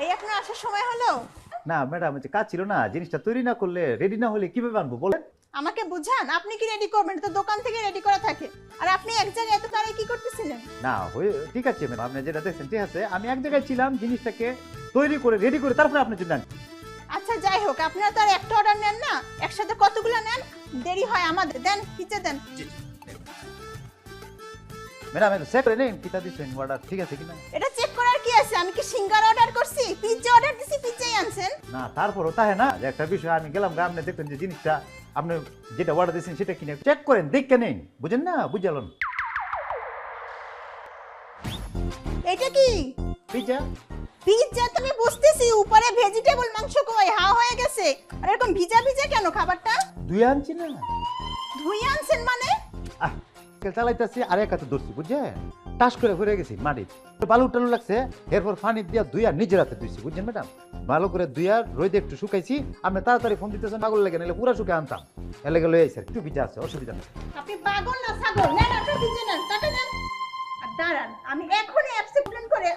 এই আপনার আসার সময় হলো? না ম্যাডাম, যে কাজ ছিল না, জিনিসটা তৈরি না করলে, রেডি না হলে কিভাবে আনবো বলেন? আমাকে বুঝান, আপনি কি রেডি করবেন? এটা তো দোকান থেকে রেডি করা থাকে। আর আপনি এক জায়গায় এত তাড়াতাড়ি কি করতেছিলেন? না ঠিক আছে ম্যাডাম, আপনি যেটা দেখছেন ঠিক আছে, আমি এক জায়গায় ছিলাম, জিনিসটাকে তৈরি করে রেডি করে তারপরে আপনার জন্য আনছি। আচ্ছা যাই হোক, আপনারা তো আর একটা অর্ডার নেন না, একসাথে কতগুলো নেন? দেরি হয় আমাদের। দেন, পিজ্জা দেন। ম্যাডাম চেক করে নেন কিটা দিচ্ছেন অর্ডার ঠিক আছে কিনা। এটা চেক করার কি আছে? আমি কি সিঙ্গারা অর্ডার করছি? পিজ্জা অর্ডার দিছি, পিজ্জাই আনছেন। না তারপরও তাহে না যে একটা বিষয়, আমি গেলাম আপনি দেখবেন যে জিনিসটা আপনি যেটা অর্ডার দিয়েছেন সেটা কিনে চেক করেন, দেখে নেন, বুঝেন না? বুঝালেন এটা কি পিজ্জা? পিজ্জা? তুমি বুঝতেছি, উপরে ভেজিটেবল মাংস কই হা হয়ে গেছে। আর এরকম ভিজা ভিজা কেন খাবারটা? দুই আনছি না। ধুই আনছেন মানে? আহ চালাইতেছি আর এক হাতে ধরছি, বুঝছেন? টাস করে ঘুরে গেছি মাটি, বালু টালু লাগছে, এরপর পানি দিয়া দুইয়া নিজের হাতে ধুইছি, বুঝছেন ম্যাডাম? ভালো করে দুইয়া রোদে একটু শুকাইছি। আপনি তাড়াতাড়ি ফোন দিতেছেন, পাগল লেগে নিলে পুরা শুকে আনতাম। এলে গেলে এই স্যার একটু ভিজা আছে, অসুবিধা নেই। আপনি পাগল না ছাগল? নেন, আপনি পিজ্জা নেন, টাকা দেন। আর দাঁড়ান, আমি এখনই অ্যাপসে প্লেন করে